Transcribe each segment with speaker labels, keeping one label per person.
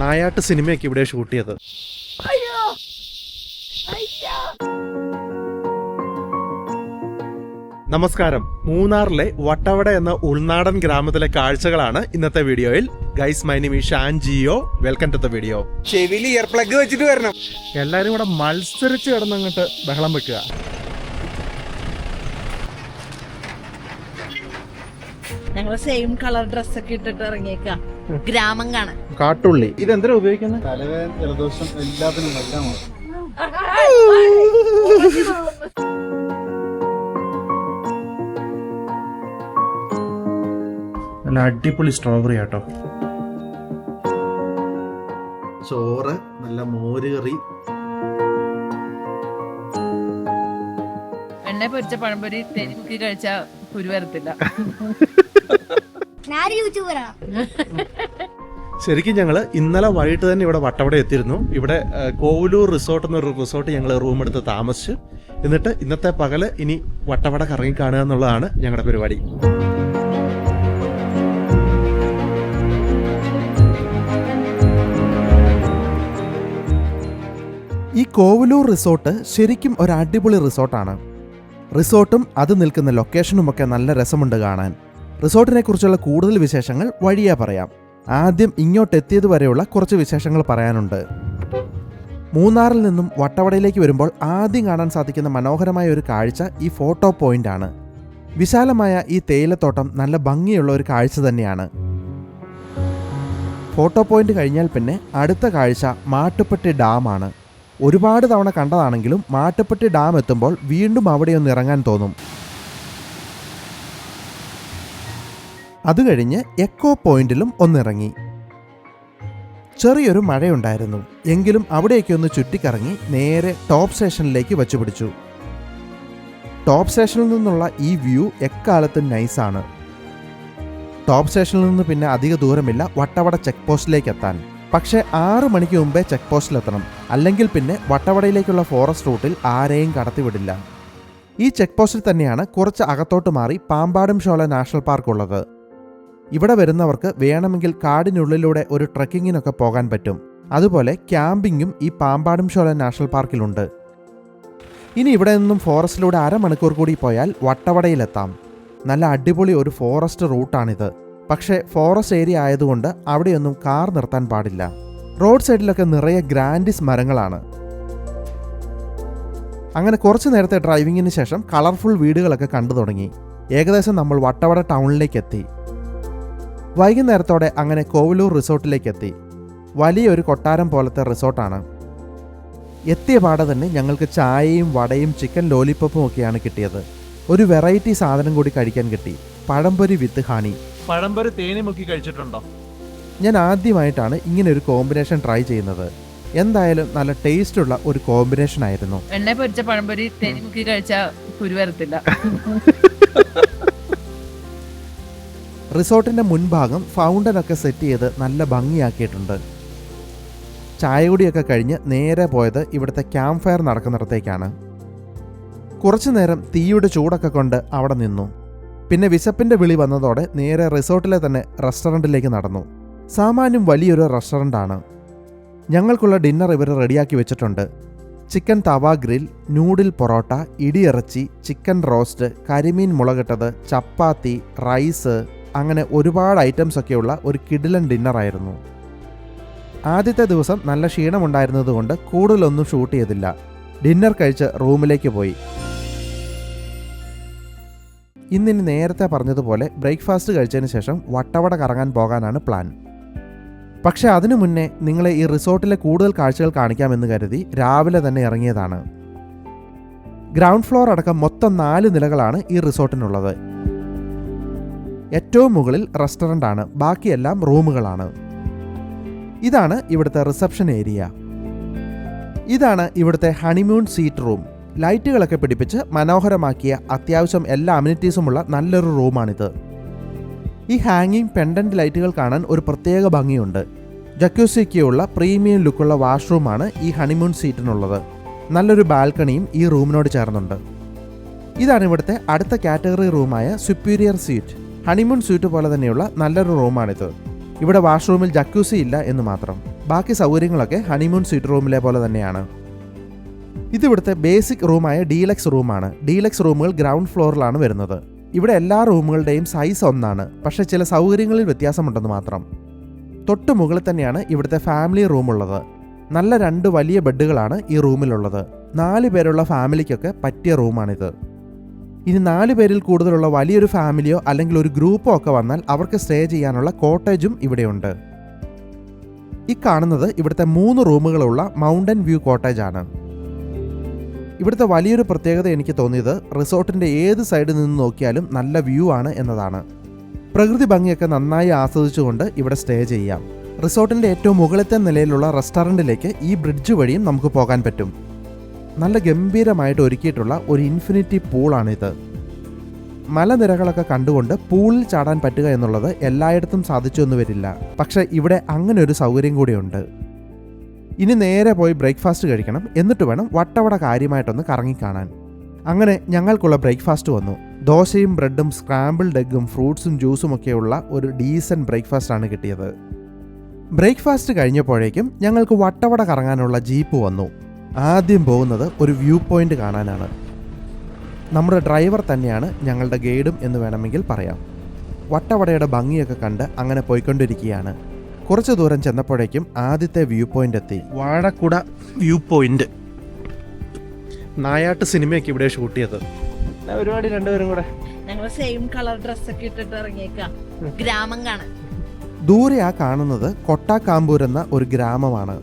Speaker 1: നായാട്ട് സിനിമയൊക്കെ ഇവിടെ ഷൂട്ട് ചെയ്തത്. നമസ്കാരം. മൂന്നാറിലെ വട്ടവട എന്ന ഉൾനാടൻ ഗ്രാമത്തിലെ കാഴ്ചകളാണ് ഇന്നത്തെ വീഡിയോയിൽ. Guys, my name is Shan Geo. Welcome to the video.
Speaker 2: ചെവിയിൽ ഇയർ പ്ലഗ് വെച്ചിട്ട് വരണം.
Speaker 1: എല്ലാരും കൂടെ മത്സരിച്ച് കിടന്നങ്ങോട്ട് ബഹളം വെക്കുക.
Speaker 3: ഞങ്ങള് സെയിം കളർ ഡ്രസ്സൊക്കെ ഇട്ടിട്ട് ഇറങ്ങിയേക്കാം ഗ്രാമം കാണാൻ.
Speaker 1: കാട്ടുള്ളി ഇതെന്തിനാ ഉപയോഗിക്കുന്നത്?
Speaker 2: തലവേദന, ജലദോഷം എല്ലാത്തിനും നല്ലതാണ്.
Speaker 1: നല്ല അടിപൊളി സ്ട്രോബെറി ആട്ടോ. ചോറ്, നല്ല മോര് കറി,
Speaker 4: എണ്ണ പൊരിച്ച പഴംപൊരി തേനിമുക്കി കഴിച്ച കുരു വരത്തില്ല.
Speaker 1: ശരിക്കും ഞങ്ങൾ ഇന്നലെ വൈകിട്ട് തന്നെ ഇവിടെ വട്ടവട എത്തിയിരുന്നു. ഇവിടെ കോവലൂർ റിസോർട്ട് എന്നൊരു റിസോർട്ട് ഞങ്ങൾ റൂം എടുത്ത് താമസിച്ച്, എന്നിട്ട് ഇന്നത്തെ പകല് ഇനി വട്ടവട കറങ്ങി കാണുക എന്നുള്ളതാണ് ഞങ്ങളുടെ പരിപാടി. ഈ കോവലൂർ റിസോർട്ട് ശരിക്കും ഒരു അടിപൊളി റിസോർട്ടാണ്. റിസോർട്ടും അത് നിൽക്കുന്ന ലൊക്കേഷനുമൊക്കെ നല്ല രസമുണ്ട് കാണാൻ. റിസോർട്ടിനെ കുറിച്ചുള്ള കൂടുതൽ വിശേഷങ്ങൾ വഴിയാ പറയാം. ആദ്യം ഇങ്ങോട്ടെത്തിയത് വരെയുള്ള കുറച്ച് വിശേഷങ്ങൾ പറയാനുണ്ട്. മൂന്നാറിൽ നിന്നും വട്ടവടയിലേക്ക് വരുമ്പോൾ ആദ്യം കാണാൻ സാധിക്കുന്ന മനോഹരമായ ഒരു കാഴ്ച ഈ ഫോട്ടോ പോയിന്റ് ആണ്. വിശാലമായ ഈ തേയിലത്തോട്ടം നല്ല ഭംഗിയുള്ള ഒരു കാഴ്ച തന്നെയാണ്. ഫോട്ടോ പോയിന്റ് കഴിഞ്ഞാൽ പിന്നെ അടുത്ത കാഴ്ച മാട്ടുപ്പെട്ടി ഡാമാണ്. ഒരുപാട് തവണ കണ്ടതാണെങ്കിലും മാട്ടുപ്പെട്ടി ഡാം എത്തുമ്പോൾ വീണ്ടും അവിടെയൊന്ന് ഇറങ്ങാൻ തോന്നും. അത് കഴിഞ്ഞ് എക്കോ പോയിന്റിലും ഒന്നിറങ്ങി. ചെറിയൊരു മഴയുണ്ടായിരുന്നു, എങ്കിലും അവിടേക്ക് ഒന്ന് ചുറ്റിക്കറങ്ങി നേരെ ടോപ്പ് സ്റ്റേഷനിലേക്ക് വച്ചുപിടിച്ചു. ടോപ്പ് സ്റ്റേഷനിൽ നിന്നുള്ള ഈ വ്യൂ എക്കാലത്തും നൈസാണ്. ടോപ്പ് സ്റ്റേഷനിൽ നിന്ന് പിന്നെ അധിക ദൂരമില്ല വട്ടവട ചെക്ക് പോസ്റ്റിലേക്ക് എത്താൻ. പക്ഷേ 6 മണിക്ക് മുമ്പേ ചെക്ക് പോസ്റ്റിലെത്തണം, അല്ലെങ്കിൽ പിന്നെ വട്ടവടയിലേക്കുള്ള ഫോറസ്റ്റ് റൂട്ടിൽ ആരെയും കടത്തിവിടില്ല. ഈ ചെക്ക് പോസ്റ്റിൽ തന്നെയാണ് കുറച്ച് അകത്തോട്ട് മാറി പാമ്പാടും ഷോല നാഷണൽ പാർക്ക് ഉള്ളത്. ഇവിടെ വരുന്നവർക്ക് വേണമെങ്കിൽ കാടിനുള്ളിലൂടെ ഒരു ട്രെക്കിങ്ങിനൊക്കെ പോകാൻ പറ്റും. അതുപോലെ ക്യാമ്പിങ്ങും ഈ പാമ്പാടും ഷോല നാഷണൽ പാർക്കിലുണ്ട്. ഇനി ഇവിടെ നിന്നും ഫോറസ്റ്റിലൂടെ 1/2 മണിക്കൂർ കൂടി പോയാൽ വട്ടവടയിലെത്താം. നല്ല അടിപൊളി ഒരു ഫോറസ്റ്റ് റൂട്ടാണിത്. പക്ഷേ ഫോറസ്റ്റ് ഏരിയ ആയതുകൊണ്ട് അവിടെയൊന്നും കാർ നിർത്താൻ പാടില്ല. റോഡ് സൈഡിലൊക്കെ നിറയെ ഗ്രാൻഡിസ് മരങ്ങളാണ്. അങ്ങനെ കുറച്ച് നേരത്തെ ഡ്രൈവിങ്ങിന് ശേഷം കളർഫുൾ വീടുകളൊക്കെ കണ്ടു തുടങ്ങി. ഏകദേശം നമ്മൾ വട്ടവട ടൗണിലേക്ക് എത്തി. വൈകുന്നേരത്തോടെ അങ്ങനെ കോവലൂർ റിസോർട്ടിലേക്ക് എത്തി. വലിയൊരു കൊട്ടാരം പോലത്തെ റിസോർട്ടാണ്. എത്തിയ പാടെ തന്നെ ഞങ്ങൾക്ക് ചായയും വടയും ചിക്കൻ ലോലിപ്പോപ്പും ഒക്കെയാണ് കിട്ടിയത്. ഒരു വെറൈറ്റി സാധനം കൂടി കഴിക്കാൻ കിട്ടി, പഴംപൊരി വിത്ത് ഹണി.
Speaker 5: പഴംപൊരി തേനി മുക്കി കഴിച്ചിട്ടുണ്ടോ?
Speaker 1: ഞാൻ ആദ്യമായിട്ടാണ് ഇങ്ങനെ ഒരു കോമ്പിനേഷൻ ട്രൈ ചെയ്യുന്നത്. എന്തായാലും നല്ല ടേസ്റ്റുള്ള ഒരു കോമ്പിനേഷൻ ആയിരുന്നു.
Speaker 4: എണ്ണ പൊരിച്ച പഴംപൊരി തേനിമുക്കി കഴിച്ച കുരു വരത്തില്ല.
Speaker 1: റിസോർട്ടിന്റെ മുൻഭാഗം ഫൗണ്ടനൊക്കെ സെറ്റ് ചെയ്ത് നല്ല ഭംഗിയാക്കിയിട്ടുണ്ട്. ചായ കുടിയൊക്കെ കഴിഞ്ഞ് നേരെ പോയത് ഇവിടുത്തെ ക്യാമ്പ് ഫയർ നടക്കുന്നിടത്തേക്കാണ്. കുറച്ചു നേരം തീയുടെ ചൂടൊക്കെ കൊണ്ട് അവിടെ നിന്നു. പിന്നെ വിശപ്പിന്റെ വിളി വന്നതോടെ നേരെ റിസോർട്ടിലെ തന്നെ റെസ്റ്റോറൻറ്റിലേക്ക് നടന്നു. സാമാന്യം വലിയൊരു റെസ്റ്റോറൻ്റാണ്. ഞങ്ങൾക്കുള്ള ഡിന്നർ ഇവർ റെഡിയാക്കി വെച്ചിട്ടുണ്ട്. Chicken tawa grill, noodle porotta, ഇടിയിറച്ചി, ചിക്കൻ റോസ്റ്റ്, കരിമീൻ മുളകിട്ടത്, ചപ്പാത്തി, റൈസ്, അങ്ങനെ ഒരുപാട് ഐറ്റംസ് ഒക്കെയുള്ള ഒരു കിടിലൻ ഡിന്നറായിരുന്നു. ആദ്യത്തെ ദിവസം നല്ല ക്ഷീണമുണ്ടായിരുന്നതുകൊണ്ട് കൂടുതലൊന്നും ഷൂട്ട് ചെയ്തില്ല. ഡിന്നർ കഴിച്ച് റൂമിലേക്ക് പോയി. ഇന്നിനി നേരത്തെ പറഞ്ഞതുപോലെ ബ്രേക്ക്ഫാസ്റ്റ് കഴിച്ചതിന് ശേഷം വട്ടവട കറങ്ങാൻ പോകാനാണ് പ്ലാൻ. പക്ഷേ അതിനു മുന്നേ നിങ്ങളെ ഈ റിസോർട്ടിലെ കൂടുതൽ കാഴ്ചകൾ കാണിക്കാമെന്ന് കരുതി രാവിലെ തന്നെ ഇറങ്ങിയതാണ്. ഗ്രൗണ്ട് ഫ്ലോർ അടക്കം മൊത്തം 4 നിലകളാണ് ഈ റിസോർട്ടിനുള്ളത്. ഏറ്റവും മുകളിൽ റെസ്റ്റോറൻ്റ് ആണ്, ബാക്കിയെല്ലാം റൂമുകളാണ്. ഇതാണ് ഇവിടുത്തെ റിസപ്ഷൻ ഏരിയ. ഇതാണ് ഇവിടുത്തെ ഹണിമൂൺ സീറ്റ് റൂം. ലൈറ്റുകളൊക്കെ പിടിപ്പിച്ച് മനോഹരമാക്കിയ അത്യാവശ്യം എല്ലാ അമ്യൂണിറ്റീസുമുള്ള നല്ലൊരു റൂമാണിത്. ഈ ഹാങ്ങിങ് പെൻഡന്റ് ലൈറ്റുകൾ കാണാൻ ഒരു പ്രത്യേക ഭംഗിയുണ്ട്. ജക്യൂസിക്കുള്ള പ്രീമിയം ലുക്കുള്ള വാഷ്റൂമാണ് ഈ ഹണിമൂൺ സീറ്റിനുള്ളത്. നല്ലൊരു ബാൽക്കണിയും ഈ റൂമിനോട് ചേർന്നുണ്ട്. ഇതാണ് ഇവിടുത്തെ അടുത്ത കാറ്റഗറി റൂമായ സുപ്പീരിയർ സ്വീറ്റ്. ഹണിമൂൺ സ്വീറ്റ് പോലെ തന്നെയുള്ള നല്ലൊരു റൂമാണിത്. ഇവിടെ വാഷ്റൂമിൽ ജക്യൂസി ഇല്ല എന്ന് മാത്രം. ബാക്കി സൗകര്യങ്ങളൊക്കെ ഹണിമൂൺ സ്വീറ്റ് റൂമിലെ പോലെ തന്നെയാണ്. ഇതിവിടുത്തെ ബേസിക് റൂമായ ഡീലക്സ് റൂമാണ്. ഡീലക്സ് റൂമുകൾ ഗ്രൗണ്ട് ഫ്ലോറിലാണ് വരുന്നത്. ഇവിടെ എല്ലാ റൂമുകളുടെയും സൈസ് ഒന്നാണ്, പക്ഷേ ചില സൗകര്യങ്ങളിൽ വ്യത്യാസമുണ്ടെന്ന് മാത്രം. തൊട്ട് മുകളിൽ തന്നെയാണ് ഇവിടുത്തെ ഫാമിലി റൂമുള്ളത്. നല്ല 2 വലിയ ബെഡുകളാണ് ഈ റൂമിലുള്ളത്. 4 പേരുള്ള ഫാമിലിക്കൊക്കെ പറ്റിയ റൂമാണിത്. ഇനി 4 പേരിൽ കൂടുതലുള്ള വലിയൊരു ഫാമിലിയോ അല്ലെങ്കിൽ ഒരു ഗ്രൂപ്പോ ഒക്കെ വന്നാൽ അവർക്ക് സ്റ്റേ ചെയ്യാനുള്ള കോട്ടേജും ഇവിടെയുണ്ട്. ഈ കാണുന്നത് ഇവിടുത്തെ 3 റൂമുകളുള്ള മൗണ്ടൻ വ്യൂ കോട്ടേജാണ്. ഇവിടുത്തെ വലിയൊരു പ്രത്യേകത എനിക്ക് തോന്നിയത് റിസോർട്ടിൻ്റെ ഏത് സൈഡിൽ നിന്ന് നോക്കിയാലും നല്ല വ്യൂ ആണ് എന്നതാണ്. പ്രകൃതി ഭംഗിയൊക്കെ നന്നായി ആസ്വദിച്ചുകൊണ്ട് ഇവിടെ സ്റ്റേ ചെയ്യാം. റിസോർട്ടിൻ്റെ ഏറ്റവും മുകളിലത്തെ നിലയിലുള്ള റെസ്റ്റോറൻറ്റിലേക്ക് ഈ ബ്രിഡ്ജ് വഴിയും നമുക്ക് പോകാൻ പറ്റും. നല്ല ഗംഭീരമായിട്ട് ഒരുക്കിയിട്ടുള്ള ഒരു ഇൻഫിനിറ്റി പൂളാണിത്. മലനിരകളൊക്കെ കണ്ടുകൊണ്ട് പൂളിൽ ചാടാൻ പറ്റുക എന്നുള്ളത് എല്ലായിടത്തും സാധിച്ചു എന്ന് വരില്ല, പക്ഷേ ഇവിടെ അങ്ങനെ ഒരു സൗകര്യം കൂടിയുണ്ട്. ഇനി നേരെ പോയി ബ്രേക്ക്ഫാസ്റ്റ് കഴിക്കണം, എന്നിട്ട് വേണം വട്ടവട കാര്യമായിട്ടൊന്ന് കറങ്ങിക്കാണാൻ. അങ്ങനെ ഞങ്ങൾക്കുള്ള ബ്രേക്ക്ഫാസ്റ്റ് വന്നു. ദോശയും ബ്രെഡും സ്ക്രാമ്പിൾഡ് എഗ്ഗും ഫ്രൂട്ട്സും ജ്യൂസും ഒക്കെയുള്ള ഒരു ഡീസൻറ്റ് ബ്രേക്ക്ഫാസ്റ്റാണ് കിട്ടിയത്. ബ്രേക്ക്ഫാസ്റ്റ് കഴിഞ്ഞപ്പോഴേക്കും ഞങ്ങൾക്ക് വട്ടവട കറങ്ങാനുള്ള ജീപ്പ് വന്നു. ആദ്യം പോകുന്നത് ഒരു വ്യൂ പോയിന്റ് കാണാനാണ്. നമ്മുടെ ഡ്രൈവർ തന്നെയാണ് ഞങ്ങളുടെ ഗൈഡും എന്ന് വേണമെങ്കിൽ പറയാം. വട്ടവടയുടെ ഭംഗിയൊക്കെ കണ്ട് അങ്ങനെ പോയിക്കൊണ്ടിരിക്കുകയാണ്. കുറച്ച് ദൂരം ചെന്നപ്പോഴേക്കും ആദ്യത്തെ വ്യൂ പോയിന്റ് എത്തി. വാഴക്കുട വ്യൂ പോയിന്റ്. നായാട്ട് സിനിമയൊക്കെ ഇവിടെ ഷൂട്ട് ചെയ്തത്. ഒരുപാട് രണ്ടുപേരും കൂടെ
Speaker 3: ഞങ്ങൾ സെയിം കളർ ഡ്രസ്സൊക്കെ ഇട്ടിട്ട് ഇറങ്ങിയേക്കാം ഗ്രാമം കാണാൻ.
Speaker 1: ദൂരെ ആ കാണുന്നത് കൊട്ടാക്കാമ്പൂർ എന്ന ഒരു ഗ്രാമമാണ്.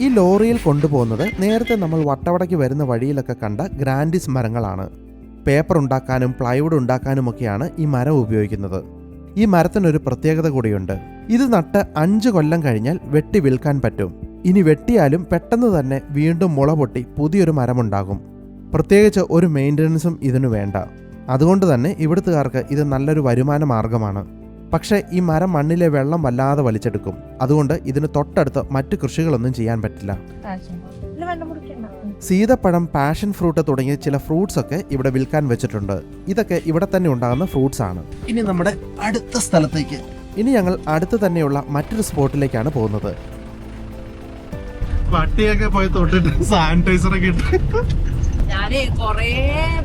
Speaker 1: ഈ ലോറിയിൽ കൊണ്ടുപോകുന്നത് നേരത്തെ നമ്മൾ വട്ടവടയ്ക്ക് വരുന്ന വഴിയിലൊക്കെ കണ്ട ഗ്രാൻഡിസ് മരങ്ങളാണ്. പേപ്പർ ഉണ്ടാക്കാനും പ്ലൈവുഡ് ഉണ്ടാക്കാനുമൊക്കെയാണ് ഈ മരം ഉപയോഗിക്കുന്നത്. ഈ മരത്തിനൊരു പ്രത്യേകത കൂടിയുണ്ട്. ഇത് നട്ട് 5 കൊല്ലം കഴിഞ്ഞാൽ വെട്ടി വിൽക്കാൻ പറ്റും. ഇനി വെട്ടിയാലും പെട്ടെന്ന് തന്നെ വീണ്ടും മുള പൊട്ടി പുതിയൊരു മരമുണ്ടാകും. പ്രത്യേകിച്ച് ഒരു മെയിൻ്റനൻസും ഇതിനു വേണ്ട. അതുകൊണ്ട് തന്നെ ഇവിടുത്തുകാർക്ക് ഇത് നല്ലൊരു വരുമാന മാർഗമാണ്. പക്ഷേ ഈ മരം മണ്ണിലെ വെള്ളം വല്ലാതെ വലിച്ചെടുക്കും. അതുകൊണ്ട് ഇതിന് തൊട്ടടുത്ത് മറ്റു കൃഷികളൊന്നും ചെയ്യാൻ പറ്റില്ല. സീതപ്പഴം, പാഷൻ ഫ്രൂട്ട് തുടങ്ങിയ ചില ഫ്രൂട്ട്സ് ഒക്കെ ഇവിടെ വിൽക്കാൻ വെച്ചിട്ടുണ്ട്. ഇതൊക്കെ ഇവിടെ തന്നെ ഉണ്ടാകുന്ന ഫ്രൂട്ട്സ് ആണ്. ഇനി നമ്മുടെ അടുത്ത സ്ഥലത്തേക്ക്. ഇനി ഞങ്ങൾ അടുത്ത് തന്നെയുള്ള മറ്റൊരു സ്പോട്ടിലേക്കാണ് പോകുന്നത്.
Speaker 2: പട്ടിയൊക്കെ പോയി തൊട്ടിട്ട് സാനിറ്റൈസറൊക്കെ ഇട്ട്
Speaker 3: ഞാനേ കൊറേ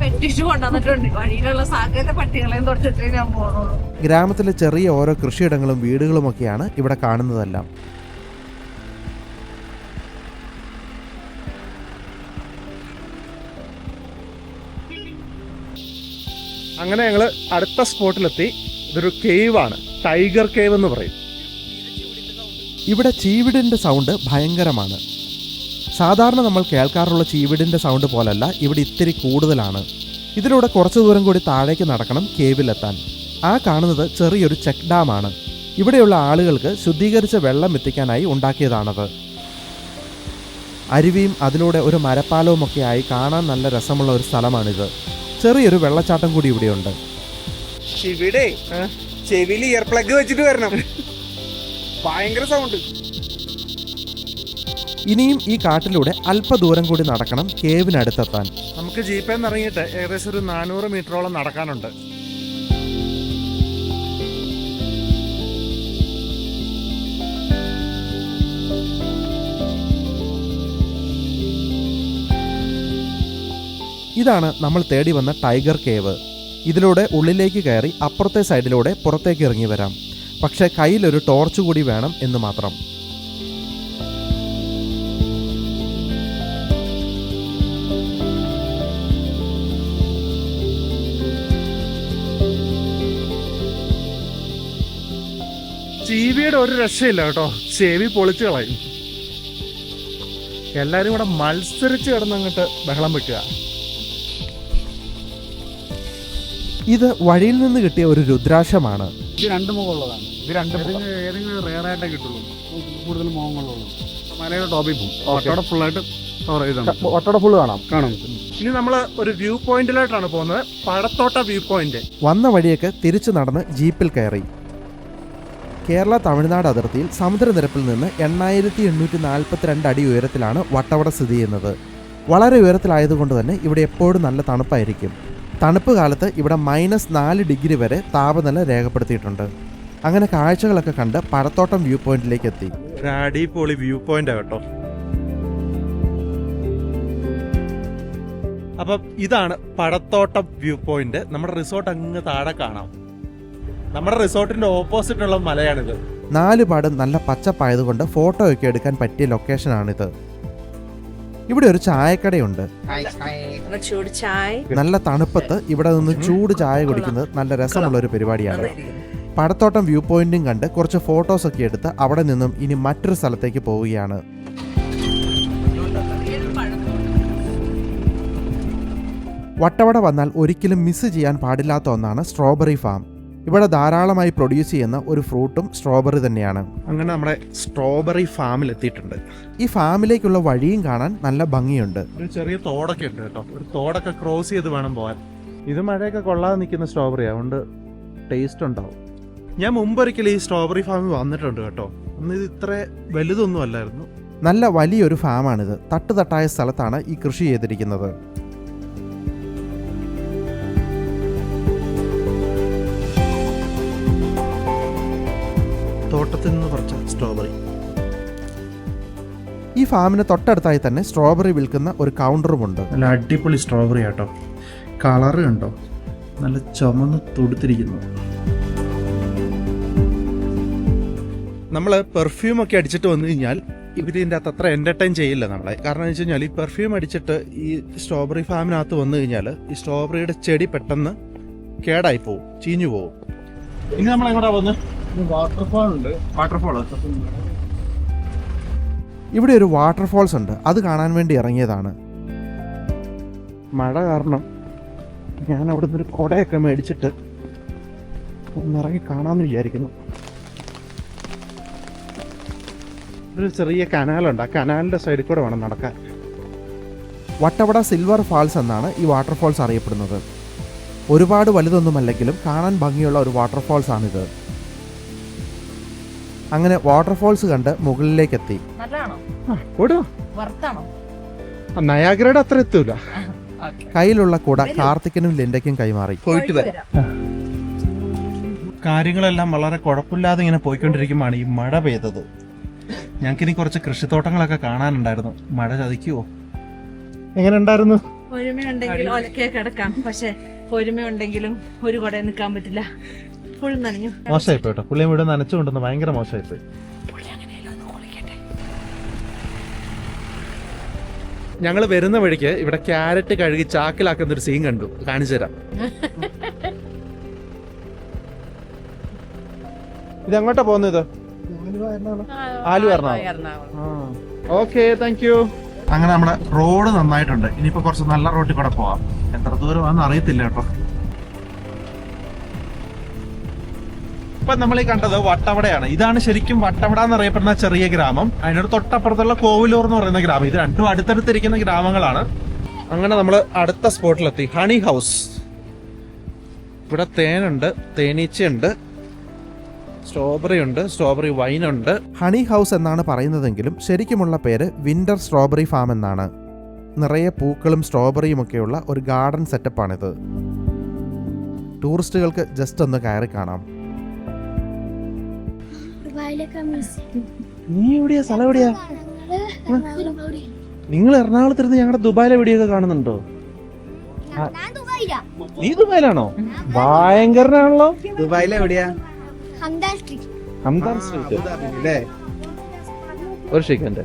Speaker 3: വെട്ടിച്ചു കൊണ്ടുവന്നിട്ടുണ്ട്. വഴിയിലുള്ള സകല പട്ടികളെയും തൊട്ടിട്ടേ ഞാൻ പോകുന്നുള്ളൂ.
Speaker 1: ഗ്രാമത്തിലെ ചെറിയ ഓരോ കൃഷിയിടങ്ങളും വീടുകളും ഒക്കെയാണ് ഇവിടെ കാണുന്നതെല്ലാം.
Speaker 5: അങ്ങനെ ഞങ്ങൾ അടുത്ത സ്പോട്ടിലെത്തി. ഇതൊരു കേവാണ്, ടൈഗർ കേവ് എന്ന് പറയും.
Speaker 1: ഇവിടെ ചീവിടിൻ്റെ സൗണ്ട് ഭയങ്കരമാണ്. സാധാരണ നമ്മൾ കേൾക്കാറുള്ള ചീവിടിൻ്റെ സൗണ്ട് പോലല്ല, ഇവിടെ ഇത്തിരി കൂടുതലാണ്. ഇതിലൂടെ കുറച്ച് ദൂരം കൂടി താഴേക്ക് നടക്കണം കേവിലെത്താൻ. ആ കാണുന്നത് ചെറിയൊരു ചെക്ക് ഡാമാണ്. ഇവിടെയുള്ള ആളുകൾക്ക് ശുദ്ധീകരിച്ച വെള്ളം എത്തിക്കാനായി ഉണ്ടാക്കിയതാണത്. അരുവിയും അതിലൂടെ ഒരു മരപ്പാലവും ഒക്കെയായി കാണാൻ നല്ല രസമുള്ള ഒരു സ്ഥലമാണിത്. ചെറിയൊരു വെള്ളച്ചാട്ടം കൂടി ഇവിടെയുണ്ട്.
Speaker 2: ഇവിടെ ചെവിയിൽ ഇയർ പ്ലഗ് വെച്ചിട്ട് വരണം, ഭയങ്കര സൗണ്ട്.
Speaker 1: ഇനിയും ഈ കാട്ടിലൂടെ അല്പദൂരം കൂടി നടക്കണം കേവിനടുത്തെത്താൻ.
Speaker 5: നമുക്ക് ജീപ്പിൽ നിന്ന് ഇറങ്ങിയിട്ട് ഏകദേശം ഒരു 400 മീറ്ററോളം നടക്കാനുണ്ട്.
Speaker 1: ഇതാണ് നമ്മൾ തേടി വന്ന ടൈഗർ കേവ്. ഇതിലൂടെ ഉള്ളിലേക്ക് കയറി അപ്പുറത്തെ സൈഡിലൂടെ പുറത്തേക്ക് ഇറങ്ങി വരാം. പക്ഷേ കയ്യിലൊരു ടോർച്ച് കൂടി വേണം എന്ന് മാത്രം.
Speaker 5: ചീവിയുടെ ഒരു രക്ഷയില്ല കേട്ടോ, ചെവി പൊളിച്ചു കളയും. എല്ലാരും കൂടെ മത്സരിച്ച് കിടന്നങ്ങോട്ട് ബഹളം വെക്കുക.
Speaker 1: ഇത് വഴിയിൽ നിന്ന് കിട്ടിയ ഒരു രുദ്രാക്ഷമാണ്.
Speaker 2: ഇത് 2 മുഖമുള്ളതാണ്. ഇത് 2 ഏതെങ്കിലും റെയർ ആയിട്ടേ കിട്ടുള്ളൂ, കൂടുതൽ മുഖങ്ങളുള്ളൂ. മലയുടെ ടോപ്പിൽ പോകും, ഒട്ടോടെ ഫുള്ളായിട്ട്
Speaker 5: ഒട്ടോടെ ഫുള്ള് കാണാം.
Speaker 2: കാണാം.
Speaker 5: ഇനി നമ്മൾ ഒരു വ്യൂ പോയിന്റിലോട്ടാണ് പോകുന്നത്, പഴത്തോട്ട വ്യൂ പോയിന്റ്.
Speaker 1: വന്ന വഴിയൊക്കെ തിരിച്ചു നടന്ന് ജീപ്പിൽ കയറി. കേരള തമിഴ്നാട് അതിർത്തിയിൽ സമുദ്രനിരപ്പിൽ നിന്ന് 8842 അടി ഉയരത്തിലാണ് വട്ടവട സ്ഥിതി ചെയ്യുന്നത്. വളരെ ഉയരത്തിലായതുകൊണ്ട് തന്നെ ഇവിടെ എപ്പോഴും നല്ല തണുപ്പായിരിക്കും. തണുപ്പ് കാലത്ത് ഇവിടെ -4 ഡിഗ്രി വരെ താപനില രേഖപ്പെടുത്തിയിട്ടുണ്ട്. അങ്ങനെ കാഴ്ചകളൊക്കെ കണ്ട് പഴത്തോട്ടം വ്യൂ പോയിന്റിലേക്ക് എത്തി.
Speaker 5: അടിപൊളി വ്യൂ പോയിന്റ് കേട്ടോ. അപ്പം ഇതാണ് പഴത്തോട്ടം വ്യൂ പോയിന്റ്. നമ്മുടെ റിസോർട്ട് അങ്ങ് താഴെ കാണാം. നമ്മുടെ റിസോർട്ടിന്റെ ഓപ്പോസിറ്റ് ഉള്ള മലയാണിത്.
Speaker 1: 4 പാടും നല്ല പച്ചപ്പായതുകൊണ്ട് ഫോട്ടോ ഒക്കെ എടുക്കാൻ പറ്റിയ ലൊക്കേഷനാണിത്. ഇവിടെ ഒരു ചായക്കടയുണ്ട്.
Speaker 3: ചൂട് ചായ.
Speaker 1: നല്ല തണുപ്പത്ത് ഇവിടെ നിന്ന് ചൂട് ചായ കുടിക്കുന്നത് നല്ല രസമുള്ള ഒരു പരിപാടിയാണ്. പഴത്തോട്ടം വ്യൂ പോയിന്റും കണ്ട് കുറച്ച് ഫോട്ടോസ് ഒക്കെ എടുത്ത് അവിടെ നിന്നും ഇനി മറ്റൊരു സ്ഥലത്തേക്ക് പോവുകയാണ്. വട്ടവട വന്നാൽ ഒരിക്കലും മിസ് ചെയ്യാൻ പാടില്ലാത്ത ഒന്നാണ് സ്ട്രോബെറി ഫാം. ഇവിടെ ധാരാളമായി പ്രൊഡ്യൂസ് ചെയ്യുന്ന ഒരു ഫ്രൂട്ടും സ്ട്രോബെറി തന്നെയാണ്.
Speaker 5: അങ്ങനെ നമ്മുടെ സ്ട്രോബെറി ഫാമിൽ എത്തിയിട്ടുണ്ട്.
Speaker 1: ഈ ഫാമിലേക്കുള്ള വഴിയും കാണാൻ നല്ല ഭംഗിയുണ്ട്.
Speaker 5: ഒരു ചെറിയ തോടൊക്കെ ഉണ്ട് കേട്ടോ. ഒരു തോടൊക്കെ ക്രോസ് ചെയ്ത് വേണം പോകാൻ. ഇത് മഴയൊക്കെ കൊള്ളാതെ നിൽക്കുന്ന സ്ട്രോബെറി അതുകൊണ്ട് ടേസ്റ്റ് ഉണ്ടാവും. ഞാൻ മുമ്പൊരിക്കലും ഈ സ്ട്രോബെറി ഫാമിൽ വന്നിട്ടുണ്ട് കേട്ടോ. അന്ന് ഇത് ഇത്ര വലുതൊന്നും അല്ലായിരുന്നു.
Speaker 1: നല്ല വലിയൊരു ഫാമാണിത്. തട്ടുതട്ടായ സ്ഥലത്താണ് ഈ കൃഷി ചെയ്തിരിക്കുന്നത്.
Speaker 5: തോട്ടത്തിൽ നിന്ന് പറിച്ച സ്ട്രോബെറി.
Speaker 1: ഈ ഫാമിന് തൊട്ടടുത്തായി തന്നെ സ്ട്രോബെറി വിൽക്കുന്ന ഒരു കൗണ്ടറുമുണ്ട്.
Speaker 5: നല്ല അടിപൊളി സ്ട്രോബെറി ആട്ടോ. കളറ് കണ്ടോ, നല്ല ചുമന്ന് തുടുത്തിരിക്കുന്നു. നമ്മൾ പെർഫ്യൂം ഒക്കെ അടിച്ചിട്ട് വന്നു കഴിഞ്ഞാൽ ഇവരിൻ്റെ അകത്ത് അത്ര എൻ്റർടൈൻ ചെയ്യില്ല നമ്മളെ. കാരണം എന്ന് വെച്ച് കഴിഞ്ഞാൽ ഈ പെർഫ്യൂം അടിച്ചിട്ട് ഈ സ്ട്രോബെറി ഫാമിനകത്ത് വന്നു കഴിഞ്ഞാൽ ഈ സ്ട്രോബെറിയുടെ ചെടി പെട്ടെന്ന് കേടായി പോവും, ചീഞ്ഞു പോവും. ഇനി നമ്മൾ എങ്ങോട്ടാ വന്ന്
Speaker 2: വാട്ടർഫാൾ ഉണ്ട്.
Speaker 1: ഇവിടെ ഒരു വാട്ടർഫോൾസ് ഉണ്ട്. അത് കാണാൻ വേണ്ടി ഇറങ്ങിയതാണ്.
Speaker 5: മഴ കാരണം ഞാൻ അവിടെ നിന്നൊരു കുടയൊക്കെ മേടിച്ചിട്ട് ഒന്നിറങ്ങി കാണാമെന്ന് വിചാരിക്കുന്നു. ഒരു ചെറിയ കനാലുണ്ട്. ആ കനാലിൻ്റെ സൈഡിൽ കൂടെ വേണം നടക്കാൻ.
Speaker 1: വട്ടവട സിൽവർ ഫാൾസ് എന്നാണ് ഈ വാട്ടർഫോൾസ് അറിയപ്പെടുന്നത്. ഒരുപാട് വലുതൊന്നുമല്ലെങ്കിലും കാണാൻ ഭംഗിയുള്ള ഒരു വാട്ടർഫോൾസ് ആണിത്. അങ്ങനെ വാട്ടർഫോൾസ് കണ്ട് മുകളിലേക്ക് എത്തി.
Speaker 5: നയാഗ്രയുടെ അത്ര എത്തൂല.
Speaker 1: കയ്യിലുള്ള കുട കാർത്തിക്കിനും ലിൻഡയ്ക്കും കൈമാറി.
Speaker 3: പോയിട്ട് വരാം.
Speaker 5: കാര്യങ്ങളെല്ലാം വളരെ കുഴപ്പമില്ലാതെ ഇങ്ങനെ പോയിക്കൊണ്ടിരിക്കുമ്പോഴാണ് ഈ മഴ പെയ്തത്. ഞങ്ങൾക്കിനി കുറച്ച് കൃഷിത്തോട്ടങ്ങളൊക്കെ കാണാനുണ്ടായിരുന്നു. മഴ ചതിക്കുവോ? എങ്ങനെ ഉണ്ടായിരുന്നു?
Speaker 3: ഒരുമയുണ്ടെങ്കിൽ ഒലക്കെ കിടക്കാം. പക്ഷെ ഒരുമയുണ്ടെങ്കിലും ഒരു കുട നിൽക്കാൻ പറ്റില്ല. ഫുൾ നനഞ്ഞു.
Speaker 5: മോശമായിപ്പോയി കേട്ടോ. പുള്ളിയും വീട് നനച്ചുകൊണ്ടെന്ന് ഭയങ്കര മോശമായിപ്പോയി. ഞങ്ങൾ വരുന്ന വഴിക്ക് ഇവിടെ ക്യാരറ്റ് കഴുകി ചാക്കിലാക്കുന്ന ഒരു സീൻ കണ്ടു. കാണിച്ചു തരാം. ഇത് എങ്ങോട്ടാ പോകുന്നത്? Aluva Ernakulam. Okay, thank you. അങ്ങനെ നമ്മുടെ റോഡ് നന്നായിട്ടുണ്ട്. ഇനിയിപ്പോ കുറച്ച് നല്ല റോഡിൽ കൂടെ പോവാം. എത്ര ദൂരമാണെന്ന് അറിയത്തില്ല കേട്ടോ. ഇപ്പൊ നമ്മൾ ഈ കണ്ടത് വട്ടവടയാണ്. ഇതാണ് ശരിക്കും വട്ടവട എന്നറിയപ്പെടുന്ന ചെറിയ ഗ്രാമം. അതിനോട് തൊട്ടപ്പുറത്തുള്ള കോവിലൂർ എന്ന് പറയുന്ന ഗ്രാമം. ഇത് രണ്ടും അടുത്തടുത്തിരിക്കുന്ന ഗ്രാമങ്ങളാണ്. അങ്ങനെ നമ്മൾ അടുത്ത സ്പോട്ടിലെത്തി. Honey house. ഇവിടെ തേനുണ്ട്, തേനീച്ചയുണ്ട്, സ്ട്രോബെറി ഉണ്ട്, സ്ട്രോബെറി വൈൻ ഉണ്ട്.
Speaker 1: ഹണി ഹൗസ് എന്നാണ് പറയുന്നതെങ്കിലും ശരിക്കുമുള്ള പേര് വിന്റർ സ്ട്രോബെറി ഫാം എന്നാണ്. നിറയെ പൂക്കളും സ്ട്രോബെറിയും ഒക്കെയുള്ള ഒരു ഗാർഡൻ സെറ്റപ്പാണിത്. ടൂറിസ്റ്റുകൾക്ക് ജസ്റ്റ് ഒന്ന് കയറി കാണാം.
Speaker 5: നീ എവിടെയാ? സ്ഥലം എവിടെയാ? നിങ്ങൾ എറണാകുളത്തിരുന്ന് ഞങ്ങളുടെ ദുബായിലെ വീഡിയോ ഒക്കെ കാണുന്നുണ്ടോ? നീ ദുബായിലാണോ? ഭയങ്കരനാണല്ലോ.
Speaker 6: ദുബായിലെ എവിടെയാ?
Speaker 5: Hamdan street. ഒരു സെക്കൻഡ്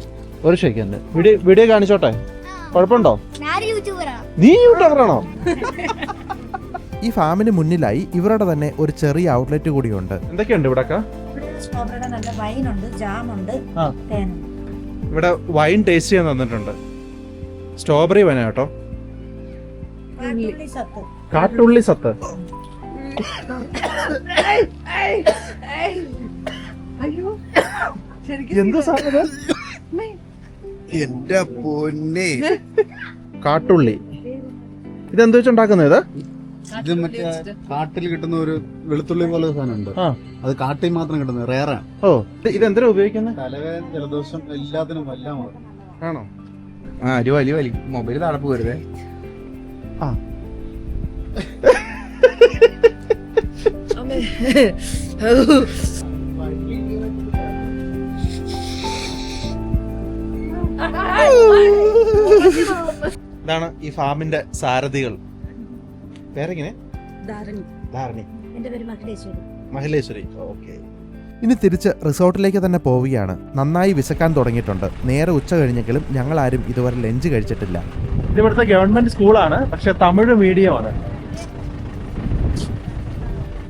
Speaker 5: വീഡിയോ കാണിച്ചോട്ടെ? കുഴപ്പമുണ്ടോ? നീ യൂട്യൂബറാണോ?
Speaker 1: ഈ ഫാമിന് മുന്നിലായി ഇവരുടെ തന്നെ ഒരു ചെറിയ ഔട്ട്ലെറ്റ് കൂടിയുണ്ട്.
Speaker 5: എന്തൊക്കെയുണ്ട് ഇവിടെ?
Speaker 3: സ്ട്രോബെറിയുടെ നല്ല വൈനുണ്ട്, ജാമുണ്ട്, തേനുണ്ട്.
Speaker 5: ഇവിടെ വൈൻ ടേസ്റ്റ് ചെയ്യാൻ തന്നിട്ടുണ്ട്. സ്ട്രോബെറി വൈന കേട്ടോ. കാട്ടുള്ളി സത്ത്. എന്ത് സാധനം?
Speaker 6: എന്റെ പൊന്നെ,
Speaker 5: കാട്ടുള്ളി. ഇതെന്ത് വെച്ചുണ്ടാക്കുന്നത്?
Speaker 6: ഇത് മറ്റേ കാട്ടിൽ കിട്ടുന്ന ഒരു വെളുത്തുള്ളി പോലെ സാധനമുണ്ട്. അത് കാട്ടിൽ മാത്രം കിട്ടുന്നത്, റേറാണ്.
Speaker 5: ഓ, ഇതെന്തിനാ ഉപയോഗിക്കുന്നത്?
Speaker 6: തലവേദന, ജലദോഷം എല്ലാത്തിനും എല്ലാം
Speaker 5: ആണോ?
Speaker 6: വലി മൊബൈൽ തടപ്പ് വരുതേ.
Speaker 5: ഇതാണ് ഈ ഫാമിന്റെ സാരഥികൾ. പേരെങ്ങനെ? ധാരണി.
Speaker 7: എന്റെ പേര് മഹിളേശ്വരി.
Speaker 5: മഹിളേശ്വരി. ഓക്കെ.
Speaker 1: ഇനി തിരിച്ച് റിസോർട്ടിലേക്ക് തന്നെ പോവുകയാണ്. നന്നായി വിശക്കാൻ തുടങ്ങിയിട്ടുണ്ട്. നേരെ ഉച്ച കഴിഞ്ഞെങ്കിലും ഞങ്ങളാരും ഇതുവരെ ലഞ്ച് കഴിച്ചിട്ടില്ല.
Speaker 5: ഇതിവിടുത്തെ ഗവൺമെന്റ് സ്കൂളാണ്, പക്ഷെ തമിഴ് മീഡിയമാണ്.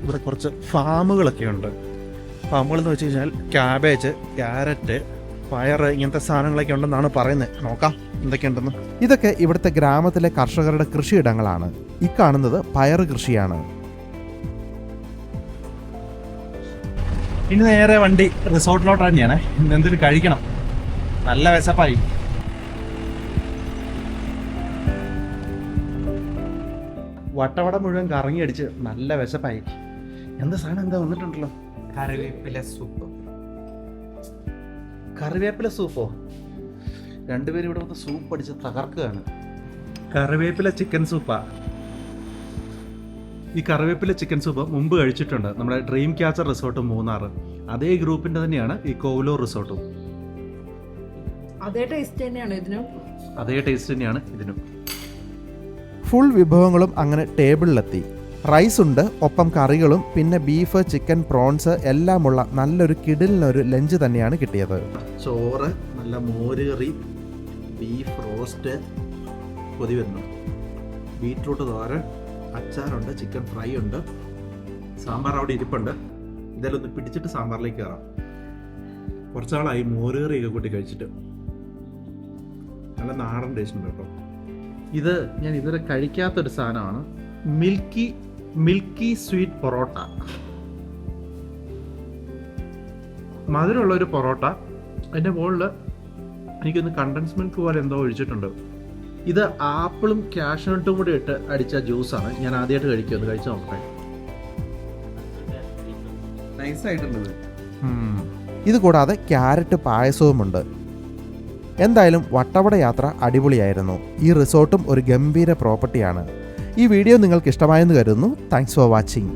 Speaker 5: ഇവിടെ കുറച്ച് ഫാമുകളൊക്കെ ഉണ്ട്. ഫാമുകൾ എന്ന് വെച്ച് കഴിഞ്ഞാൽ ക്യാബേജ്, ക്യാരറ്റ്, പയറ് ഇങ്ങനത്തെ സാധനങ്ങളൊക്കെ ഉണ്ടെന്നാണ് പറയുന്നത്. നോക്കാം എന്തൊക്കെയുണ്ടെന്ന്.
Speaker 1: ഇതൊക്കെ ഇവിടുത്തെ ഗ്രാമത്തിലെ കർഷകരുടെ കൃഷിയിടങ്ങളാണ്. ഈ കാണുന്നത് പയറ് കൃഷിയാണ്.
Speaker 5: ഇനി നേരെ വണ്ടി റിസോർട്ടിലോട്ട് തന്നെയാണ്. ഇന്ന് എന്തൊരു കഴിക്കണം, നല്ല വിശപ്പായി. വട്ടവട മുഴുവൻ കറങ്ങി അടിച്ച് നല്ല വിശപ്പായി. എന്താ സാധനം എന്താ വന്നിട്ടുണ്ടല്ലോ?
Speaker 8: കറിവേപ്പില സൂപ്പ്.
Speaker 5: കറിവേപ്പില സൂപ്പോ? രണ്ടുപേരും ഇവിടെ വന്ന് സൂപ്പ് അടിച്ച് തകർക്കുകയാണ്. കറിവേപ്പില ചിക്കൻ സൂപ്പാ. ഈ കറിവേപ്പില ചിക്കൻ സൂപ്പ് മുമ്പ് കഴിച്ചിട്ടുണ്ട് നമ്മുടെ ഡ്രീം ക്യാച്ചർ റിസോർട്ട് മൂന്നാർ. അതേ ഗ്രൂപ്പിന്റെ തന്നെയാണ് ഈ കോവലൂർ റിസോർട്ടും.
Speaker 4: അതേ ടേസ്റ്റ് തന്നെയാണ് ഇതിനും.
Speaker 5: അതേ ടേസ്റ്റ് തന്നെയാണ് ഇതിനും.
Speaker 1: ഫുൾ വിഭവങ്ങളും അങ്ങനെ ടേബിളിലെത്തി. റൈസ് ഉണ്ട്, ഒപ്പം കറികളും, പിന്നെ ബീഫ്, ചിക്കൻ, പ്രോൺസ് എല്ലാമുള്ള നല്ലൊരു കിടിലിനൊരു ലഞ്ച് തന്നെയാണ് കിട്ടിയത്.
Speaker 5: ചോറ്, നല്ല മോര് കറി, ബീഫ് റോസ്റ്റ്, കൊതി വരുന്നു, ബീറ്റ്റൂട്ട് തോരൻ, അച്ചാറുണ്ട്, ചിക്കൻ ഫ്രൈ ഉണ്ട്, സാമ്പാർ അവിടെ ഇരിപ്പുണ്ട്. ഇതെല്ലാം ഒന്ന് പിടിച്ചിട്ട് സാമ്പാറിലേക്ക് കയറാം. കുറച്ചാളായി മോര് കറിയൊക്കെ കൂട്ടി കഴിച്ചിട്ട്. നല്ല നാടൻ ടേസ്റ്റ് ഉണ്ട് കേട്ടോ. ഇത് ഞാൻ ഇതുവരെ കഴിക്കാത്തൊരു സാധനമാണ്. Milky sweet parotta. മധുരമുള്ള ഒരു പൊറോട്ട. അതിൻ്റെ മുകളിൽ എനിക്കൊന്ന് കണ്ടൻസ് മിൽക്ക് പോലെ എന്തോ ഒഴിച്ചിട്ടുണ്ട്. ഇത് ആപ്പിളും കാഷ്നട്ടും കൂടി ഇട്ട് അടിച്ച ജ്യൂസാണ്. ഞാൻ ആദ്യമായിട്ട് കഴിക്കുമെന്ന് കഴിച്ചു നോക്കട്ടെ.
Speaker 6: നൈസായിട്ടുണ്ട്.
Speaker 1: ഇത് കൂടാതെ ക്യാരറ്റ് പായസവുമുണ്ട്. എന്തായാലും വട്ടവട യാത്ര അടിപൊളിയായിരുന്നു. ഈ റിസോർട്ടും ഒരു ഗംഭീര പ്രോപ്പർട്ടിയാണ്. ഈ വീഡിയോ നിങ്ങൾക്ക് ഇഷ്ടമായെന്ന് കരുതുന്നു. Thanks for watching.